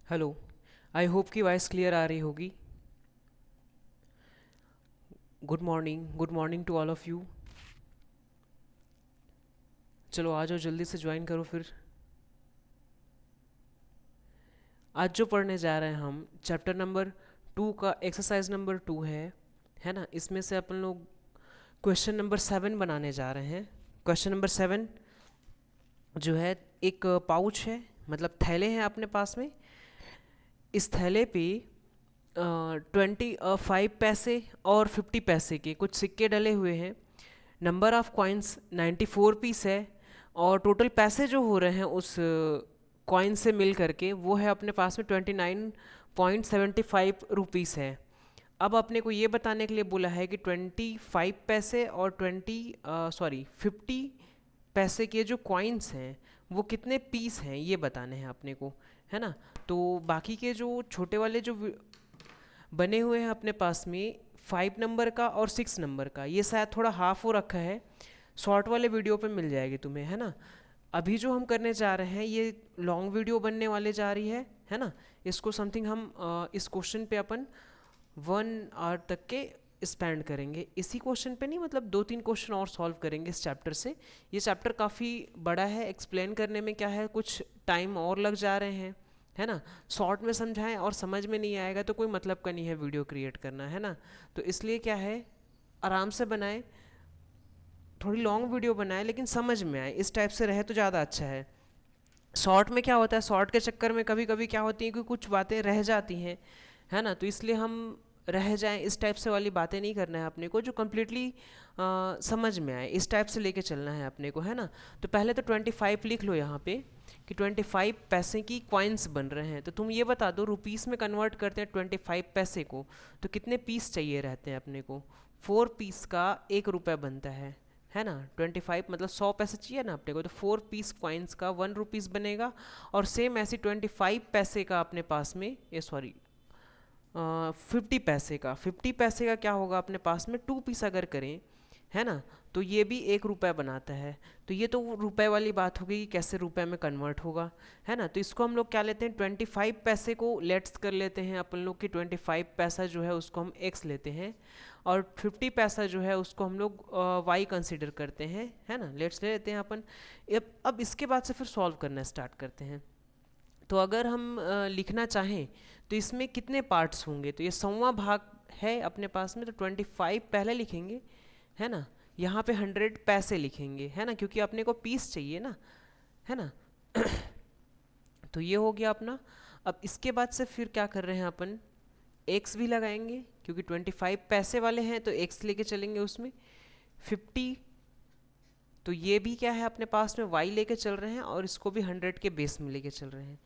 Hello. I hope कि voice clear आ रही होगी। Good morning to all of you. चलो आ जाओ, जल्दी से ज्वाइन करो फिर। आज जो पढ़ने जा रहे हैं हम चैप्टर नंबर 2 का एक्सरसाइज नंबर 2 है ना। इसमें से अपन लोग क्वेश्चन नंबर 7 बनाने जा रहे हैं। क्वेश्चन नंबर 7 जो है, एक पाउच है, मतलब थैले हैं अपने पास में। इस थैले पे 25 पैसे और 50 पैसे के कुछ सिक्के डले हुए हैं। नंबर ऑफ कॉइन्स 94 पीस है। और टोटल पैसे जो हो रहे हैं उस कॉइन से मिल करके वो है अपने पास में 29.75 रुपीज़ है। अब अपने को ये बताने के लिए बोला है कि 25 पैसे और 50 पैसे के जो कॉइन्स हैं वो कितने पीस हैं ये बताने हैं अपने को, है ना। तो बाकी के जो छोटे वाले जो बने हुए हैं अपने पास में 5 नंबर का और 6 नंबर का, ये शायद थोड़ा हाफ हो रखा है, शॉर्ट वाले वीडियो पे मिल जाएगी तुम्हें, है ना। अभी जो हम करने जा रहे हैं ये लॉन्ग वीडियो बनने वाले जा रही है ना। इसको समथिंग हम इस क्वेश्चन पे अपन 1 आवर तक के स्पेंड करेंगे। इसी क्वेश्चन पे नहीं, मतलब 2-3 क्वेश्चन और सॉल्व करेंगे इस चैप्टर से। ये चैप्टर काफ़ी बड़ा है, एक्सप्लेन करने में क्या है कुछ टाइम और लग जा रहे हैं, है ना। शॉर्ट में समझाएं और समझ में नहीं आएगा तो कोई मतलब का नहीं है वीडियो क्रिएट करना, है ना। तो इसलिए क्या है, आराम से बनाएं, थोड़ी लॉन्ग वीडियो बनाएं लेकिन समझ में आए, इस टाइप से रहे तो ज़्यादा अच्छा है। शॉर्ट में क्या होता है, शॉर्ट के चक्कर में कभी कभी क्या होती है कि कुछ बातें रह जाती हैं, है ना। तो इसलिए हम रह जाएं इस टाइप से वाली बातें नहीं करना है अपने को, जो कम्प्लीटली समझ में आए इस टाइप से लेके चलना है अपने को, है ना। तो पहले तो 25 लिख लो यहाँ पे कि 25 पैसे की कॉइन्स बन रहे हैं। तो तुम ये बता दो, रुपीस में कन्वर्ट करते हैं 25 पैसे को तो कितने पीस चाहिए रहते हैं अपने को। 4 पीस का 1 रुपये बनता है ना। 25 मतलब 100 पैसे चाहिए ना अपने को, तो 4 पीस कॉइन्स का 1 रुपीज़ बनेगा। और सेम ऐसी 25 पैसे का अपने पास में, ये सॉरी 50 पैसे का क्या होगा अपने पास में, 2 पीस अगर करें, है ना, तो ये भी 1 रुपया बनाता है। तो ये तो रुपए वाली बात हो गई कि कैसे रुपए में कन्वर्ट होगा, है ना। तो इसको हम लोग क्या लेते हैं, 25 पैसे को लेट्स कर लेते हैं अपन लोग कि 25 पैसा जो है उसको हम एक्स लेते हैं, और 50 पैसा जो है उसको हम लोग वाई कंसिडर करते हैं, है ना। लेट्स ले लेते हैं अपन। अब इसके बाद से फिर सॉल्व करना स्टार्ट करते हैं। तो अगर हम लिखना चाहें तो इसमें कितने पार्ट्स होंगे, तो ये 100वां भाग है अपने पास में, तो 25 पहले लिखेंगे, है ना। यहाँ पे 100 पैसे लिखेंगे, है ना, क्योंकि अपने को पीस चाहिए ना, है ना। तो ये हो गया अपना। अब इसके बाद से फिर क्या कर रहे हैं अपन, एक्स भी लगाएंगे क्योंकि 25 पैसे वाले हैं तो एक्स लेके चलेंगे उसमें। 50, तो ये भी क्या है अपने पास में वाई लेके चल रहे हैं, और इसको भी 100 के बेस में लेके चल रहे हैं।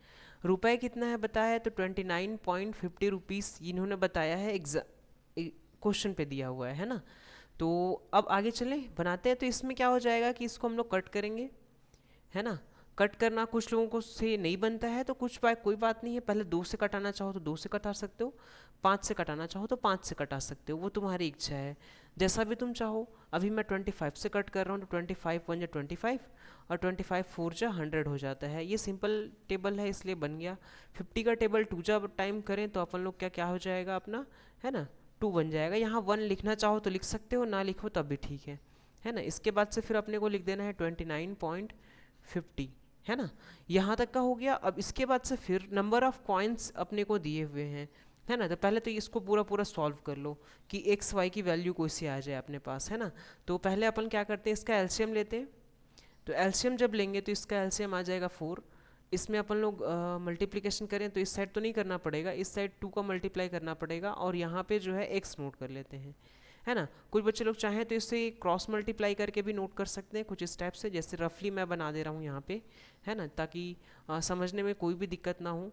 रुपए कितना है बताया है, तो 29.50 रुपीज़ इन्होंने बताया है, क्वेश्चन पे दिया हुआ है ना। तो अब आगे चलें बनाते हैं। तो इसमें क्या हो जाएगा कि इसको हम लोग कट करेंगे, है ना। कट करना कुछ लोगों को से नहीं बनता है तो कुछ बात कोई बात नहीं है, पहले 2 से कटाना चाहो तो 2 से कटा सकते हो, 5 से कटाना चाहो तो 5 से कटा सकते हो, वो तुम्हारी इच्छा है, जैसा भी तुम चाहो। अभी मैं 25 से कट कर रहा हूँ तो 25 1 जा 25, और 25 4 जा 100 हो जाता है। ये सिंपल टेबल है इसलिए बन गया। 50 का टेबल 2 जा टाइम करें तो अपन लोग क्या क्या हो जाएगा अपना, है ना, 2 बन जाएगा। यहाँ 1 लिखना चाहो तो लिख सकते हो, ना लिखो तब भी ठीक है ना। इसके बाद से फिर अपने को लिख देना है 29.50, है ना। यहाँ तक का हो गया। अब इसके बाद से फिर नंबर ऑफ कॉइन्स अपने को दिए हुए हैं, है ना। तो पहले तो इसको पूरा पूरा सॉल्व कर लो कि एक्स वाई की वैल्यू कोई सी आ जाए अपने पास, है ना। तो पहले अपन क्या करते हैं, इसका एलसीएम लेते हैं। तो एलसीएम जब लेंगे तो इसका एलसीएम आ जाएगा 4। इसमें अपन लोग मल्टीप्लिकेशन करें तो इस साइड तो नहीं करना पड़ेगा, इस साइड 2 का मल्टीप्लाई करना पड़ेगा, और यहाँ पे जो है एक्स नोट कर लेते हैं, है ना। कुछ बच्चे लोग चाहें तो इससे क्रॉस मल्टीप्लाई करके भी नोट कर सकते हैं कुछ इस टाइप से, जैसे रफली मैं बना दे रहा हूँ यहाँ पे, है ना, ताकि समझने में कोई भी दिक्कत ना हो।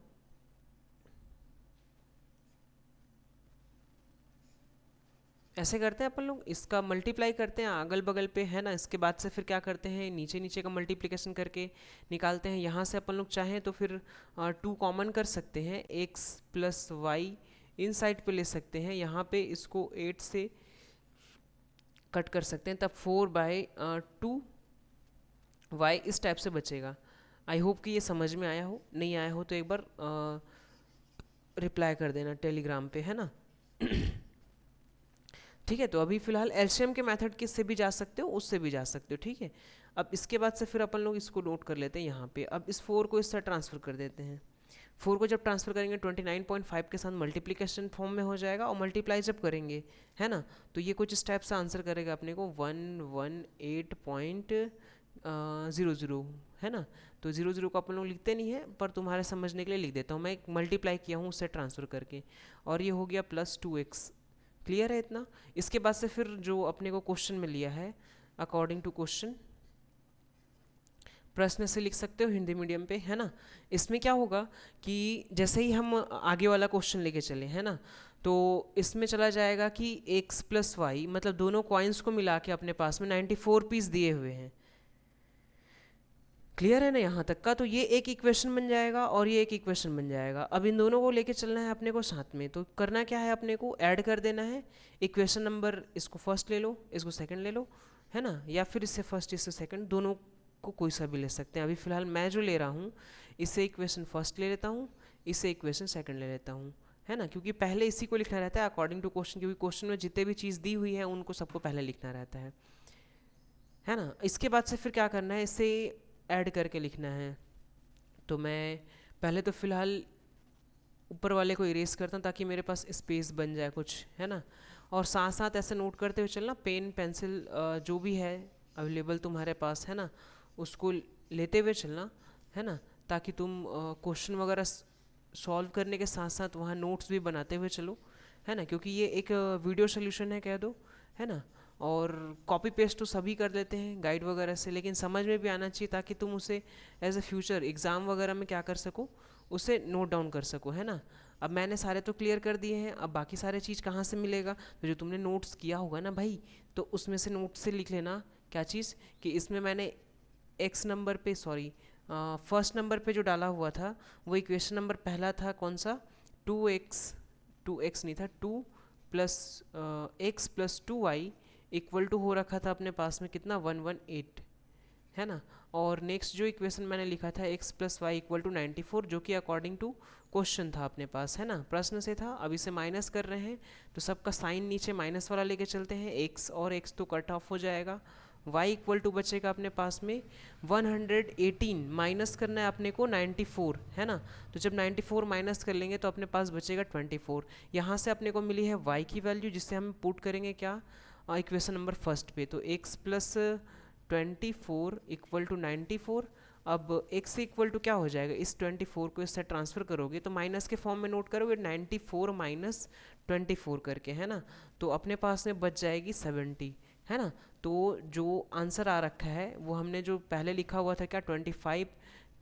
ऐसे करते हैं अपन लोग, इसका मल्टीप्लाई करते हैं अगल बगल पे, है ना। इसके बाद से फिर क्या करते हैं, नीचे नीचे का मल्टीप्लिकेशन करके निकालते हैं। यहाँ से अपन लोग चाहें तो फिर 2 कॉमन कर सकते हैं, एक्स प्लस वाई इन साइड पे ले सकते हैं, यहाँ पे इसको 8 से कट कर सकते हैं, तब 4/2 वाई इस टाइप से बचेगा। आई होप कि ये समझ में आया हो, नहीं आया हो तो एक बार रिप्लाई कर देना टेलीग्राम पे, है ना। ठीक है, तो अभी फिलहाल एलसीएम के मेथड किससे भी जा सकते हो, उससे भी जा सकते हो, ठीक है। अब इसके बाद से फिर अपन लोग इसको नोट कर लेते हैं यहाँ पे। अब इस 4 को इससे ट्रांसफ़र कर देते हैं। 4 को जब ट्रांसफ़र करेंगे 29.5 के साथ मल्टीप्लिकेशन फॉर्म में हो जाएगा, और मल्टीप्लाई जब करेंगे, है ना, तो ये कुछ स्टेप से आंसर करेगा अपने को 118.00, है ना। तो 00 को अपन लोग लिखते नहीं है, पर तुम्हारे समझने के लिए लिख देता हूँ मैं। एक मल्टीप्लाई किया हूँ उससे ट्रांसफ़र करके, और ये हो गया +2x। क्लियर है इतना। इसके बाद से फिर जो अपने को क्वेश्चन में लिया है, अकॉर्डिंग टू क्वेश्चन, प्रश्न से लिख सकते हो हिंदी मीडियम पे, है ना। इसमें क्या होगा कि जैसे ही हम आगे वाला क्वेश्चन लेके चले, है ना, तो इसमें चला जाएगा कि x + y, मतलब दोनों कॉइन्स को मिला के अपने पास में 94 पीस दिए हुए हैं। क्लियर है ना यहाँ तक का। तो ये एक इक्वेशन बन जाएगा और ये एक इक्वेशन बन जाएगा। अब इन दोनों को लेके चलना है अपने को साथ में, तो करना क्या है, अपने को ऐड कर देना है। इक्वेशन नंबर इसको फर्स्ट ले लो, इसको सेकंड ले लो, है ना, या फिर इससे फर्स्ट इससे सेकंड, दोनों को कोई सा भी ले सकते हैं। अभी फिलहाल मैं जो ले रहा हूँ, इससे इक्वेशन फर्स्ट ले लेता हूँ, इससे इक्वेशन सेकंड ले लेता हूँ, है ना, क्योंकि पहले इसी को लिखना रहता है अकॉर्डिंग टू क्वेश्चन, क्योंकि क्वेश्चन में जितने भी चीज़ दी हुई है उनको सबको पहले लिखना रहता है ना। इसके बाद से फिर क्या करना है, इससे ऐड करके लिखना है। तो मैं पहले तो फ़िलहाल ऊपर वाले को इरेज करता हूँ ताकि मेरे पास स्पेस बन जाए कुछ, है ना। और साथ साथ ऐसे नोट करते हुए चलना, पेन पेंसिल जो भी है अवेलेबल तुम्हारे पास, है ना, उसको लेते हुए चलना, है ना, ताकि तुम क्वेश्चन वगैरह सॉल्व करने के साथ साथ वहाँ नोट्स भी बनाते हुए चलो, है ना, क्योंकि ये एक वीडियो सोल्यूशन है कह दो, है ना। और कॉपी पेस्ट तो सभी कर लेते हैं गाइड वगैरह से, लेकिन समझ में भी आना चाहिए ताकि तुम उसे एज ए फ्यूचर एग्ज़ाम वगैरह में क्या कर सको, उसे नोट डाउन कर सको, है ना। अब मैंने सारे तो क्लियर कर दिए हैं, अब बाकी सारे चीज़ कहाँ से मिलेगा, तो जो तुमने नोट्स किया होगा ना भाई, तो उसमें से नोट से लिख लेना क्या चीज़, कि इसमें मैंने एक्स नंबर पे, सॉरी फर्स्ट नंबर पे जो डाला हुआ था वो इक्वेशन नंबर पहला था कौन सा, 2x नहीं था, 2 + x + 2y इक्वल टू हो रखा था अपने पास में कितना, 118, है ना। और नेक्स्ट जो इक्वेशन मैंने लिखा था x + y = 94, जो कि अकॉर्डिंग टू क्वेश्चन था अपने पास, है ना, प्रश्न से था। अब इसे माइनस कर रहे हैं तो सबका साइन नीचे माइनस वाला लेके चलते हैं, x और x तो कट ऑफ हो जाएगा, y = बचेगा अपने पास में 118, माइनस करना है अपने को 94, है ना। तो जब 94 माइनस कर लेंगे तो अपने पास बचेगा 24। यहाँ से अपने को मिली है y की वैल्यू, जिससे हम पुट करेंगे क्या, इक्वेशन नंबर फर्स्ट पे, तो x + 24 = 94। अब x इक्वल टू क्या हो जाएगा, इस 24 को इससे ट्रांसफ़र करोगे तो माइनस के फॉर्म में नोट करोगे 94 - 24 करके, है ना, तो अपने पास में बच जाएगी 70, है ना। तो जो आंसर आ रखा है वो हमने जो पहले लिखा हुआ था क्या, 25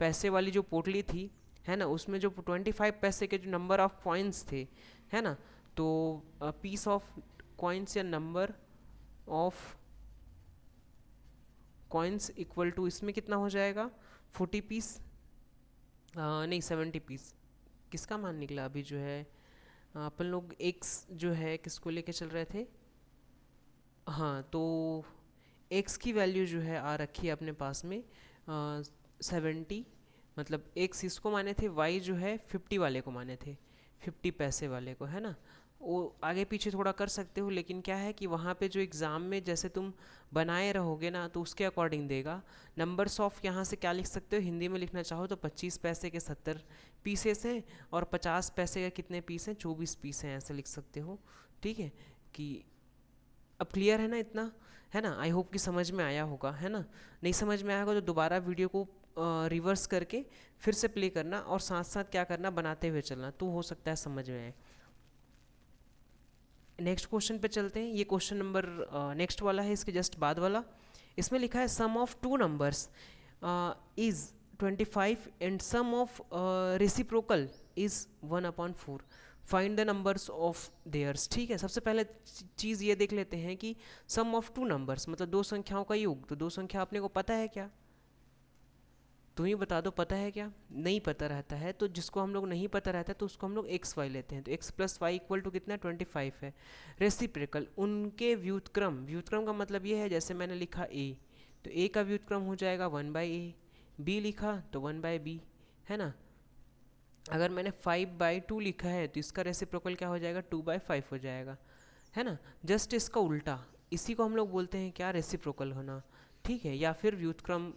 पैसे वाली जो पोटली थी, है ना, उसमें जो 25 पैसे के जो नंबर ऑफ कॉइन्स थे, है ना, तो पीस ऑफ कॉइन्स या number of coins equal to, इसमें कितना हो जाएगा 40 पीस, नहीं 70 पीस। किसका मान निकला अभी जो है, अपन लोग x जो है किसको लेके चल रहे थे, हाँ, तो x की वैल्यू जो है आ रखी है अपने पास में 70, मतलब x इसको माने थे, y जो है 50 वाले को माने थे, 50 पैसे वाले को, है ना। वो आगे पीछे थोड़ा कर सकते हो, लेकिन क्या है कि वहाँ पे जो एग्ज़ाम में जैसे तुम बनाए रहोगे ना, तो उसके अकॉर्डिंग देगा। नंबर्स ऑफ यहाँ से क्या लिख सकते हो, हिंदी में लिखना चाहो तो 25 पैसे के 70 पीसेस हैं, और 50 पैसे का कितने पीस हैं, 24 पीस हैं, ऐसे लिख सकते हो, ठीक है। कि अब क्लियर है ना इतना, है ना। आई होप कि समझ में आया होगा, है ना। नहीं समझ में आया होगा तो दोबारा वीडियो को रिवर्स करके फिर से प्ले करना, और साथ साथ क्या करना, बनाते हुए चलना, तो हो सकता है समझ में आए। नेक्स्ट क्वेश्चन पे चलते हैं। ये क्वेश्चन नंबर नेक्स्ट वाला है, इसके जस्ट बाद वाला। इसमें लिखा है sum of two numbers is 25 and sum of reciprocal is 1/4, find the numbers of theirs. ठीक है, सबसे पहले चीज़ ये देख लेते हैं कि सम ऑफ टू नंबर्स मतलब दो संख्याओं का योग, तो दो संख्या अपने को पता है क्या, तुम ही बता दो, पता है क्या, नहीं पता रहता है, तो जिसको हम लोग नहीं पता रहता है तो उसको हम लोग एक्स वाई लेते हैं, तो x + y = कितना 25 है। रेसिप्रोकल उनके व्युत्क्रम, व्युत्क्रम का मतलब ये है जैसे मैंने लिखा a, तो a का व्युत्क्रम हो जाएगा 1/a, b लिखा तो 1/b, है ना। अगर मैंने 5/2 लिखा है तो इसका रेसिप्रोकल क्या हो जाएगा, 2/5 हो जाएगा, है ना। जस्ट इसका उल्टा, इसी को हम लोग बोलते हैं क्या, रेसिप्रोकल होना, ठीक है, या फिर व्युत्क्रम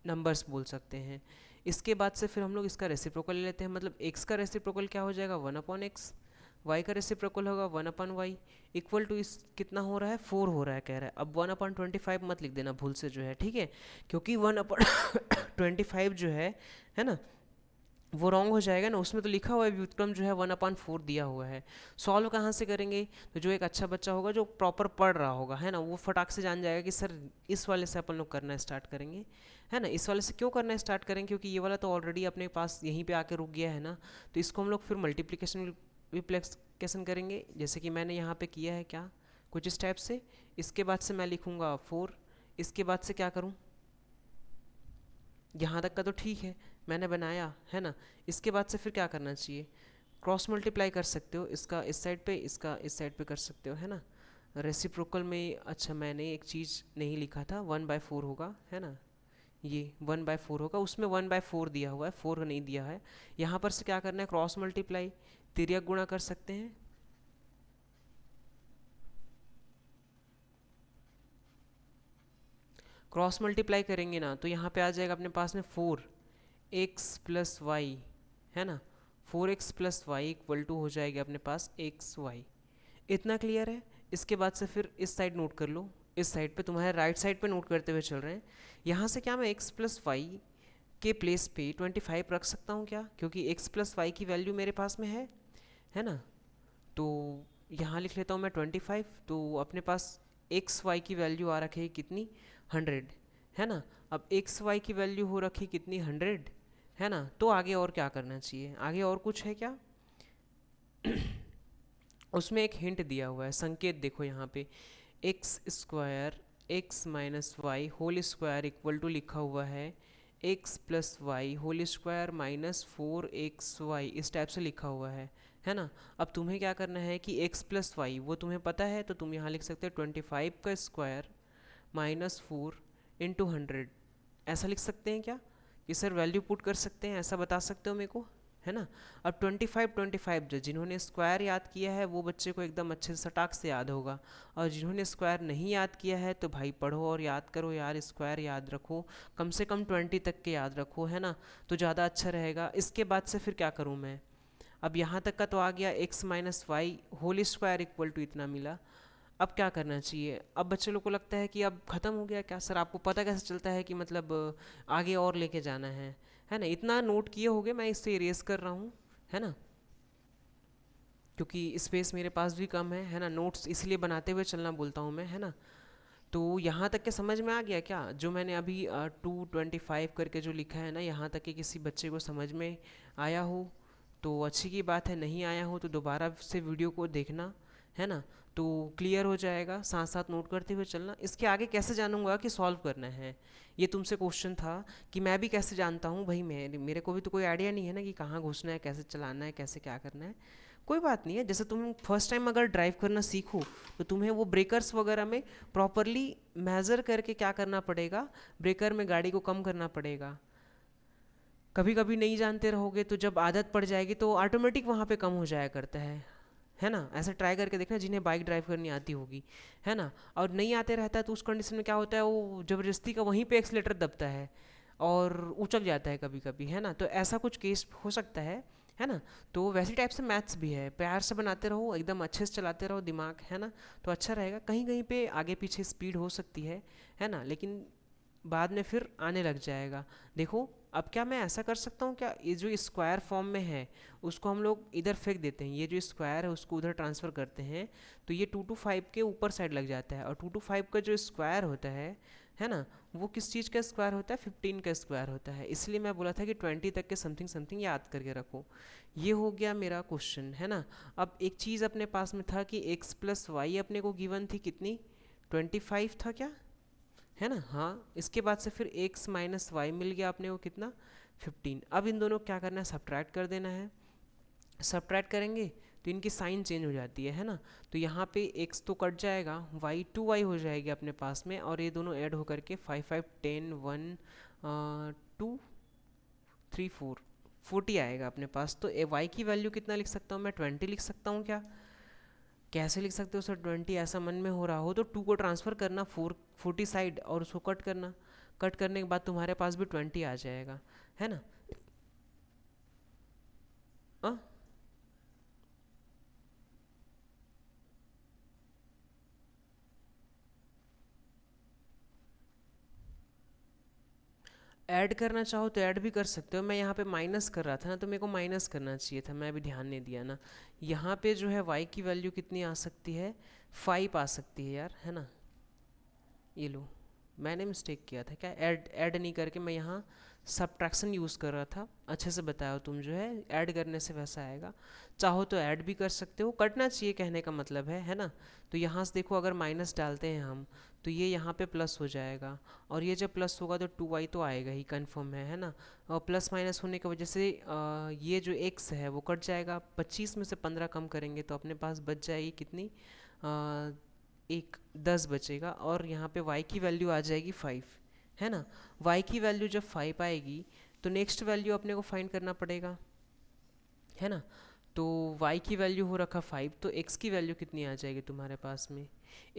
नंबर्स बोल सकते हैं। इसके बाद से फिर हम लोग इसका रेसिप्रोकल ले लेते हैं, मतलब x का रेसिप्रोकल क्या हो जाएगा, 1/x, y का रेसिप्रोकल होगा 1/y, इक्वल टू इस कितना हो रहा है, 4 हो रहा है कह रहा है। अब 1/25 मत लिख देना भूल से जो है, ठीक है, क्योंकि 1/25 जो है ना, वो रॉन्ग हो जाएगा ना, उसमें तो लिखा हुआ है व्युत्क्रम जो है 1/4 दिया हुआ है। सॉल्व कहाँ से करेंगे, तो जो एक अच्छा बच्चा होगा जो प्रॉपर पढ़ रहा होगा, है ना, वो फटाक से जान जाएगा कि सर इस वाले से अपन लोग करना स्टार्ट करेंगे, है ना। इस वाले से क्यों करना स्टार्ट करेंगे, क्योंकि ये वाला तो ऑलरेडी अपने पास यहीं पे आके रुक गया है ना, तो इसको हम लोग फिर मल्टीप्लिकेशन रिप्लेकेशन करेंगे, जैसे कि मैंने यहाँ पे किया है क्या, कुछ इस टाइप से। इसके बाद से मैं लिखूँगा 4, इसके बाद से क्या करूँ, यहाँ तक का तो ठीक है मैंने बनाया, है ना। इसके बाद से फिर क्या करना चाहिए, क्रॉस मल्टीप्लाई कर सकते हो, इसका इस साइड पे, इसका इस साइड पे कर सकते हो, है ना। रेसिप्रोकल में अच्छा मैंने एक चीज़ नहीं लिखा था, 1/4 होगा, है ना, ये 1/4 होगा, उसमें 1/4 दिया हुआ है, 4 नहीं दिया है। यहाँ पर से क्या करना है, क्रॉस मल्टीप्लाई, तिर्यक गुणा कर सकते हैं। क्रॉस मल्टीप्लाई करेंगे ना तो यहाँ पे आ जाएगा अपने पास में 4x+y, है ना, 4x+y इक्वल टू हो जाएगा अपने पास xy। इतना क्लियर है। इसके बाद से फिर इस साइड नोट कर लो, इस साइड पे तुम्हारे राइट साइड पे नोट करते हुए चल रहे हैं। यहाँ से क्या मैं x+y के प्लेस पे 25 रख सकता हूँ क्या, क्योंकि x+y की वैल्यू मेरे पास में है ना। तो यहाँ लिख लेता हूँ मैं 25, तो अपने पास XY की वैल्यू आ रखी है कितनी, 100, है ना। अब XY की वैल्यू हो रखी कितनी, 100, है ना। तो आगे और क्या करना चाहिए, आगे और कुछ है क्या, उसमें एक हिंट दिया हुआ है, संकेत देखो यहाँ पे, x² x-y whole square equal to लिखा हुआ है x+y होल स्क्वायर -4xy, इस टाइप से लिखा हुआ है ना। अब तुम्हें क्या करना है कि x+y वो तुम्हें पता है, तो तुम यहाँ लिख सकते हो 25 का स्क्वायर -4 इंटू 100, ऐसा लिख सकते हैं क्या, कि सर वैल्यू पुट कर सकते हैं, ऐसा बता सकते हो मेरे को, है ना। अब 25 जो जिन्होंने स्क्वायर याद किया है वो बच्चे को एकदम अच्छे से सटाक से याद होगा, और जिन्होंने स्क्वायर नहीं याद किया है तो भाई पढ़ो और याद करो यार, स्क्वायर याद रखो, कम से कम 20 तक के याद रखो, है ना, तो ज़्यादा अच्छा रहेगा। इसके बाद से फिर क्या करूँ मैं, अब यहाँ तक का तो आ गया, x-y whole square equal to इतना मिला। अब क्या करना चाहिए, अब बच्चे लोग को लगता है कि अब ख़त्म हो गया क्या सर, आपको पता कैसे चलता है कि मतलब आगे और लेके जाना है ना। इतना नोट किए होगे, मैं इससे इरेज कर रहा हूँ, है ना, क्योंकि स्पेस मेरे पास भी कम है ना, नोट्स इसलिए बनाते हुए चलना बोलता हूँ मैं, है ना। तो यहाँ तक के समझ में आ गया क्या, जो मैंने अभी 225 करके जो लिखा है ना, यहाँ तक कि किसी बच्चे को समझ में आया हो तो अच्छी की बात है, नहीं आया हो तो दोबारा से वीडियो को देखना, है ना, तो क्लियर हो जाएगा, साथ साथ नोट करते हुए चलना। इसके आगे कैसे जानूंगा कि सॉल्व करना है, ये तुमसे क्वेश्चन था कि मैं भी कैसे जानता हूँ भाई, मेरे को भी तो कोई आइडिया नहीं है ना कि कहाँ घुसना है, कैसे चलाना है, कैसे क्या करना है। कोई बात नहीं है, जैसे तुम फर्स्ट टाइम अगर ड्राइव करना सीखो तो तुम्हें वो ब्रेकर्स वगैरह में प्रॉपरली मेज़र करके क्या करना पड़ेगा, ब्रेकर में गाड़ी को कम करना पड़ेगा। कभी कभी नहीं जानते रहोगे तो जब आदत पड़ जाएगी तो ऑटोमेटिक वहाँ पे कम हो जाया करता है ना। ऐसे ट्राई करके देखना जिन्हें बाइक ड्राइव करनी आती होगी, है ना। और नहीं आते रहता है तो उस कंडीशन में क्या होता है, वो ज़बरदस्ती का वहीं पे एक्सीलेटर दबता है और उचक जाता है कभी कभी, है ना। तो ऐसा कुछ केस हो सकता है ना। तो वैसी टाइप से मैथ्स भी है, प्यार से बनाते रहो, एकदम अच्छे से चलाते रहो दिमाग, है ना, तो अच्छा रहेगा। कहीं कहीं पे आगे पीछे स्पीड हो सकती है ना, लेकिन बाद में फिर आने लग जाएगा। देखो अब क्या मैं ऐसा कर सकता हूँ क्या, ये जो स्क्वायर फॉर्म में है उसको हम लोग इधर फेंक देते हैं, ये जो स्क्वायर है उसको उधर ट्रांसफ़र करते हैं, तो ये 2 to 5 के ऊपर साइड लग जाता है। और 2 to 5 का जो स्क्वायर होता है ना, वो किस चीज़ का स्क्वायर होता है, 15 का स्क्वायर होता है। इसलिए मैं बोला था कि 20 तक के समथिंग समथिंग याद करके रखो। ये हो गया मेरा क्वेश्चन, है ना। अब एक चीज़ अपने पास में था कि x+y अपने को गिवन थी कितनी, 25 था क्या, है ना। हाँ, इसके बाद से फिर x-y मिल गया अपने को कितना, 15। अब इन दोनों को क्या करना है, सब्ट्रैक्ट कर देना है। सब्ट्रैक्ट करेंगे तो इनकी साइन चेंज हो जाती है ना। तो यहाँ पे x तो कट जाएगा, y 2y हो जाएगी अपने पास में, और ये दोनों ऐड होकर के 5 5 10 1 2 3 4 40 आएगा अपने पास। तो वाई की वैल्यू कितना लिख सकता हूँ मैं, 20 लिख सकता हूँ क्या? कैसे लिख सकते हो सर 20? ऐसा मन में हो रहा हो तो 2 को ट्रांसफ़र करना 40 साइड और उसको कट करना, कट करने के बाद तुम्हारे पास भी 20 आ जाएगा, है ना? हाँ, ऐड करना चाहो तो ऐड भी कर सकते हो। मैं यहाँ पे माइनस कर रहा था ना, तो मेरे को माइनस करना चाहिए था, मैं अभी ध्यान नहीं दिया ना। यहाँ पे जो है y की वैल्यू कितनी आ सकती है, 5 आ सकती है यार, है ना? ये लो, मैंने मिस्टेक किया था क्या, ऐड ऐड नहीं करके मैं यहाँ सब्ट्रैक्शन यूज़ कर रहा था। अच्छे से बताओ तुम, जो है ऐड करने से वैसा आएगा। चाहो तो ऐड भी कर सकते हो, कटना चाहिए कहने का मतलब है ना? तो यहाँ से देखो, अगर माइनस डालते हैं हम तो ये यहाँ पे प्लस हो जाएगा, और ये जब प्लस होगा तो 2y तो आएगा ही, कंफर्म है ना? और प्लस माइनस होने की वजह से ये जो x है वो कट जाएगा। 25 में से 15 कम करेंगे तो अपने पास बच जाएगी कितनी, एक 10 बचेगा, और यहाँ पे y की वैल्यू आ जाएगी 5, है ना? y की वैल्यू जब 5 आएगी तो नेक्स्ट वैल्यू अपने को फाइंड करना पड़ेगा, है ना? तो y की वैल्यू हो रखा 5, तो x की वैल्यू कितनी आ जाएगी तुम्हारे पास में?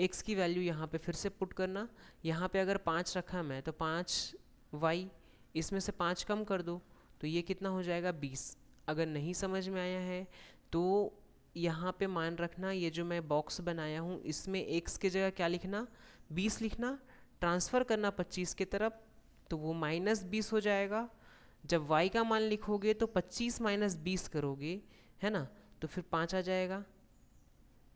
x की वैल्यू यहाँ पे फिर से पुट करना। यहाँ पे अगर 5 रखा मैं तो 5y, इसमें से 5 कम कर दो तो ये कितना हो जाएगा, 20। अगर नहीं समझ में आया है तो यहाँ पे मान रखना, ये जो मैं बॉक्स बनाया हूँ इसमें x की जगह क्या लिखना, 20 लिखना, ट्रांसफ़र करना 25 की तरफ, तो वो -20 हो जाएगा। जब y का मान लिखोगे तो 25 माइनस 20 करोगे, है ना? तो फिर 5 आ जाएगा,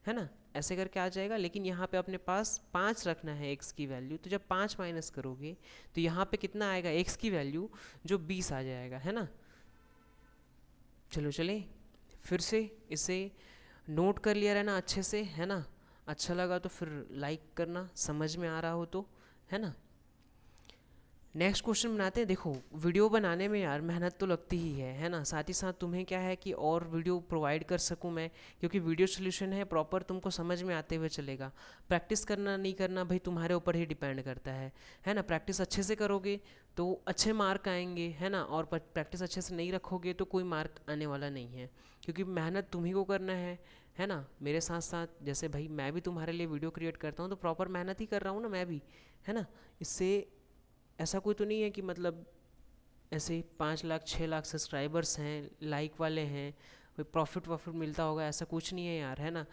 है ना? ऐसे करके आ जाएगा। लेकिन यहाँ पे अपने पास 5 रखना है x की वैल्यू, तो जब 5 माइनस करोगे तो यहाँ पे कितना आएगा x की वैल्यू, जो 20 आ जाएगा, है ना? चलो चले फिर से इसे नोट कर लिया रहना अच्छे से, है ना? अच्छा लगा तो फिर लाइक करना, समझ में आ रहा हो तो, है ना? नेक्स्ट क्वेश्चन बनाते हैं। देखो, वीडियो बनाने में यार मेहनत तो लगती ही है ना? साथ ही साथ तुम्हें क्या है कि और वीडियो प्रोवाइड कर सकूं मैं, क्योंकि वीडियो सोल्यूशन है प्रॉपर, तुमको समझ में आते हुए चलेगा। प्रैक्टिस करना नहीं करना भाई तुम्हारे ऊपर ही डिपेंड करता है ना? प्रैक्टिस अच्छे से करोगे तो अच्छे मार्क आएंगे, है ना? और प्रैक्टिस अच्छे से नहीं रखोगे तो कोई मार्क आने वाला नहीं है, क्योंकि मेहनत तुम्ही को करना है ना? मेरे साथ साथ जैसे भाई मैं भी तुम्हारे लिए वीडियो क्रिएट करता हूँ तो प्रॉपर मेहनत ही कर रहा हूँ ना मैं भी, है ना? इससे ऐसा कोई तो नहीं है कि मतलब ऐसे 5 लाख 6 लाख सब्सक्राइबर्स हैं, लाइक वाले हैं, कोई प्रॉफिट वॉफिट मिलता होगा, ऐसा कुछ नहीं है यार, है ना?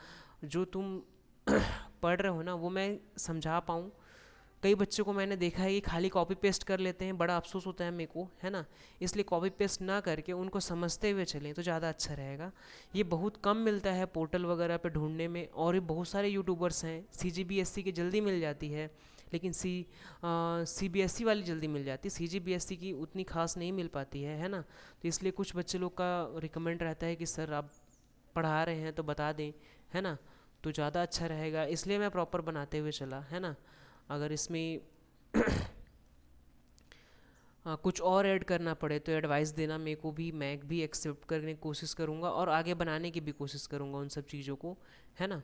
जो तुम पढ़ रहे हो ना वो मैं समझा पाऊँ। कई बच्चों को मैंने देखा है कि खाली कॉपी पेस्ट कर लेते हैं, बड़ा अफसोस होता है मेरे को, है ना? इसलिए कॉपी पेस्ट ना करके उनको समझते हुए चलें तो ज़्यादा अच्छा रहेगा। ये बहुत कम मिलता है पोर्टल वगैरह पे ढूंढने में, और ये बहुत सारे यूट्यूबर्स हैं। CGBSC की जल्दी मिल जाती है, लेकिन CBSE वाली जल्दी मिल जाती है, CGBSC की उतनी खास नहीं मिल पाती है ना? तो इसलिए कुछ बच्चे लोग का रिकमेंड रहता है कि सर आप पढ़ा रहे हैं तो बता दें, है ना? तो ज़्यादा अच्छा रहेगा, इसलिए मैं प्रॉपर बनाते हुए चला, है ना? अगर इसमें कुछ और ऐड करना पड़े तो एडवाइस देना मेरे को भी, मैं भी एक्सेप्ट करने की कोशिश करूँगा और आगे बनाने की भी कोशिश करूँगा उन सब चीज़ों को, है ना?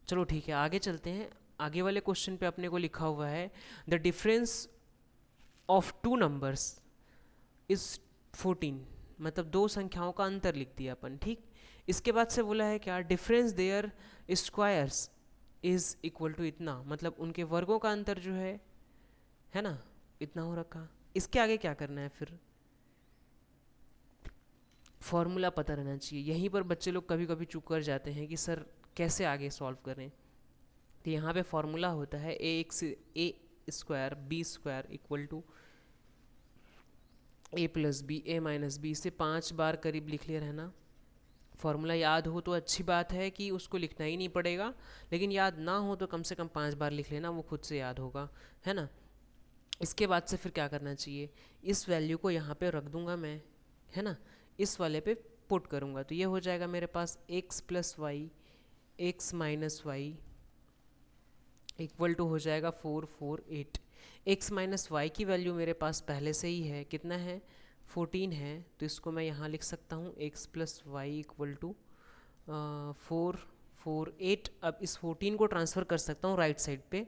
चलो ठीक है, आगे चलते हैं। आगे वाले क्वेश्चन पे अपने को लिखा हुआ है the difference of two numbers is 14, मतलब दो संख्याओं का अंतर लिख दिया अपन, ठीक। इसके बाद से बोला है क्या, difference their squares is equal to इतना, मतलब उनके वर्गों का अंतर जो है ना, इतना हो रखा। इसके आगे क्या करना है फिर, फॉर्मूला पता रहना चाहिए। यहीं पर बच्चे लोग कभी कभी चूक कर जाते हैं कि सर कैसे आगे सॉल्व करें। तो यहाँ पे फॉर्मूला होता है A square B square equal to A plus B A minus B. इसे 5 बार करीब लिख लिया रहना। फॉर्मूला याद हो तो अच्छी बात है कि उसको लिखना ही नहीं पड़ेगा, लेकिन याद ना हो तो कम से कम 5 बार लिख लेना, वो खुद से याद होगा, है ना। इसके बाद से फिर क्या करना चाहिए, इस वैल्यू को यहाँ पे रख दूंगा मैं, है ना, इस वाले पे पुट करूँगा तो ये हो जाएगा मेरे पास x plus y x minus y equal to हो जाएगा 4 4 8। x माइनस वाई की वैल्यू मेरे पास पहले से ही है, कितना है 14 है, तो इसको मैं यहाँ लिख सकता हूँ x plus y equal to 4 4 8। अब इस 14 को ट्रांसफ़र कर सकता हूँ राइट साइड पे।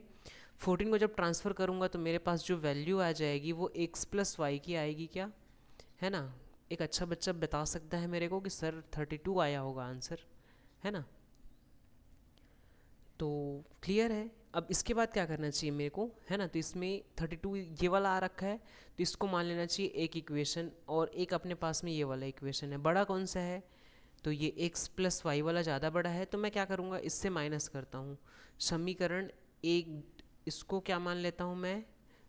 14 को जब ट्रांसफ़र करूँगा तो मेरे पास जो वैल्यू आ जाएगी वो x प्लस वाई की आएगी, क्या है ना। एक अच्छा बच्चा बता सकता है मेरे को कि सर 32 आया होगा आंसर, है ना। तो क्लियर है। अब इसके बाद क्या करना चाहिए मेरे को, है ना। तो इसमें 32 ये वाला आ रखा है, तो इसको मान लेना चाहिए एक इक्वेशन, और एक अपने पास में ये वाला इक्वेशन है। बड़ा कौन सा है, तो ये x प्लस वाई वाला ज़्यादा बड़ा है, तो मैं क्या करूँगा, इससे माइनस करता हूँ। समीकरण एक, इसको क्या मान लेता हूँ मैं,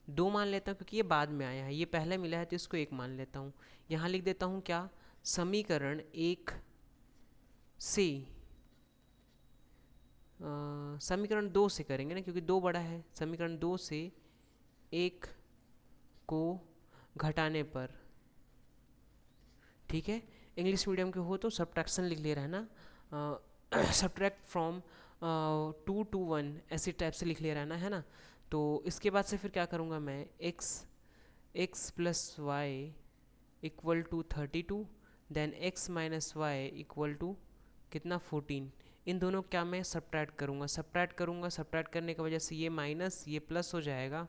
2 मान लेता हूँ, क्योंकि ये बाद में आया है, ये पहले मिला है, तो इसको 1 मान लेता हूँ। यहाँ लिख देता हूँ क्या, समीकरण 1 से समीकरण 2 से करेंगे ना, क्योंकि 2 बड़ा है। समीकरण 2 से 1 को घटाने पर, ठीक है। इंग्लिश मीडियम के हो तो सब्ट्रैक्शन लिख ले रहा है ना, सब्ट्रैक्ट फ्रॉम 2 to 1 ऐसी टाइप से लिख ले रहा है ना। तो इसके बाद से फिर क्या करूँगा मैं, x plus y equal to 32, then x minus y equal to कितना 14। इन दोनों क्या मैं सब्ट्रैक्ट करूँगा, सब्ट्रैक्ट करने की वजह से ये माइनस ये प्लस हो जाएगा,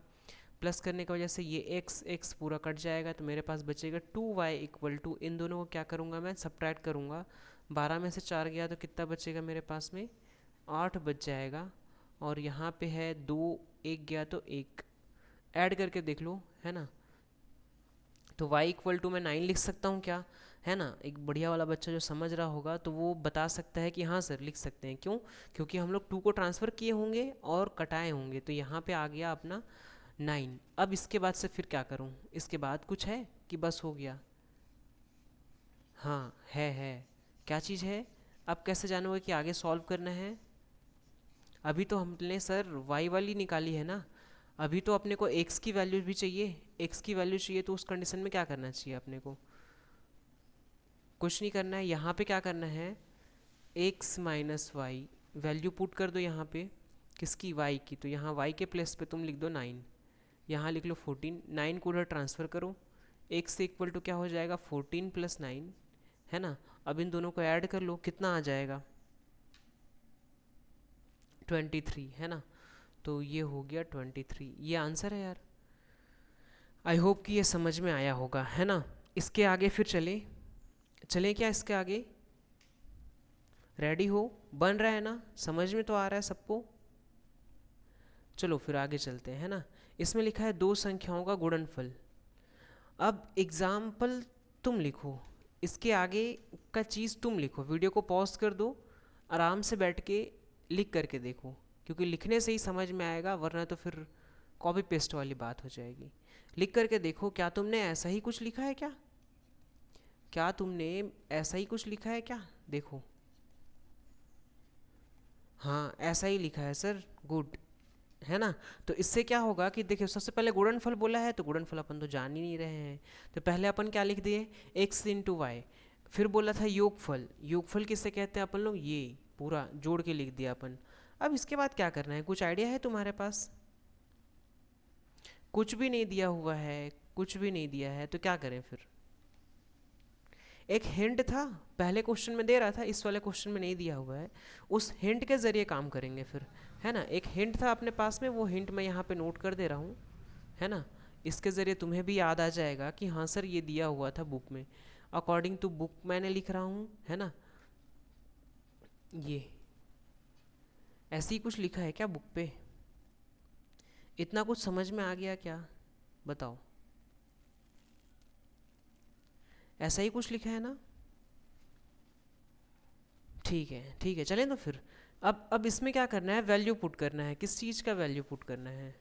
प्लस करने की वजह से ये x पूरा कट जाएगा, तो मेरे पास बचेगा 2y इक्वल टू, इन दोनों को क्या करूँगा मैं, सब्ट्रैक्ट करूँगा। 12 में से 4 गया तो कितना बचेगा मेरे पास में, 8 बच जाएगा। और यहाँ पे है 2, 1 गया तो 1, ऐड करके देख लो, है ना। तो y इक्वल टू मैं 9 लिख सकता हूँ क्या, है ना। एक बढ़िया वाला बच्चा जो समझ रहा होगा तो वो बता सकता है कि हाँ सर लिख सकते हैं। क्यों, क्योंकि हम लोग 2 को ट्रांसफ़र किए होंगे और कटाए होंगे, तो यहाँ पे आ गया अपना 9। अब इसके बाद से फिर क्या करूँ, इसके बाद कुछ है कि बस हो गया, हाँ है। क्या चीज़ है, अब कैसे जानोगे कि आगे सॉल्व करना है। अभी तो हमने सर y वाली निकाली है ना, अभी तो अपने को x की वैल्यू भी चाहिए, x की वैल्यू चाहिए, तो उस कंडीशन में क्या करना चाहिए अपने को, कुछ नहीं करना है। यहाँ पे क्या करना है, x minus y value put कर दो यहाँ पे, किसकी, y की। तो यहाँ y के प्लेस पे तुम लिख दो 9, यहाँ लिख लो 14, 9 को उधर ट्रांसफ़र करो, x से इक्वल टू क्या हो जाएगा 14 प्लस 9, है ना। अब इन दोनों को ऐड कर लो, कितना आ जाएगा 23, है ना। तो ये हो गया 23, ये आंसर है यार। आई होप कि ये समझ में आया होगा, है ना। इसके आगे फिर चलें क्या, इसके आगे रेडी हो, बन रहा है ना, समझ में तो आ रहा है सबको। चलो फिर आगे चलते हैं, है ना। इसमें लिखा है दो संख्याओं का गुणनफल। अब एग्जाम्पल तुम लिखो, इसके आगे का चीज़ तुम लिखो, वीडियो को पॉज कर दो, आराम से बैठ के लिख करके देखो, क्योंकि लिखने से ही समझ में आएगा, वरना तो फिर कॉपी पेस्ट वाली बात हो जाएगी। लिख करके देखो, क्या तुमने ऐसा ही कुछ लिखा है क्या तुमने ऐसा ही कुछ लिखा है क्या, देखो। हाँ ऐसा ही लिखा है सर, गुड, है ना। तो इससे क्या होगा कि देखिए, सबसे पहले गुणनफल बोला है, तो गुणनफल अपन तो जान ही नहीं रहे हैं, तो पहले अपन क्या लिख दिए, x इंटू वाई। फिर बोला था योगफल, योगफल किससे कहते हैं अपन लोग, ये पूरा जोड़ के लिख दिया अपन। अब इसके बाद क्या करना है, कुछ आइडिया है तुम्हारे पास, कुछ भी नहीं दिया हुआ है, कुछ भी नहीं दिया है, तो क्या करें फिर। एक हिंट था, पहले क्वेश्चन में दे रहा था, इस वाले क्वेश्चन में नहीं दिया हुआ है, उस हिंट के ज़रिए काम करेंगे फिर, है ना। एक हिंट था अपने पास में, वो हिंट मैं यहाँ पे नोट कर दे रहा हूँ, है ना। इसके ज़रिए तुम्हें भी याद आ जाएगा कि हाँ सर ये दिया हुआ था बुक में, अकॉर्डिंग टू बुक मैंने लिख रहा हूँ, है ना। ये ऐसे ही कुछ लिखा है क्या बुक पे, इतना कुछ समझ में आ गया क्या, बताओ। ऐसा ही कुछ लिखा है ना, ठीक है चलें तो फिर। अब इसमें क्या करना है, वैल्यू पुट करना है, किस चीज़ का वैल्यू पुट करना है,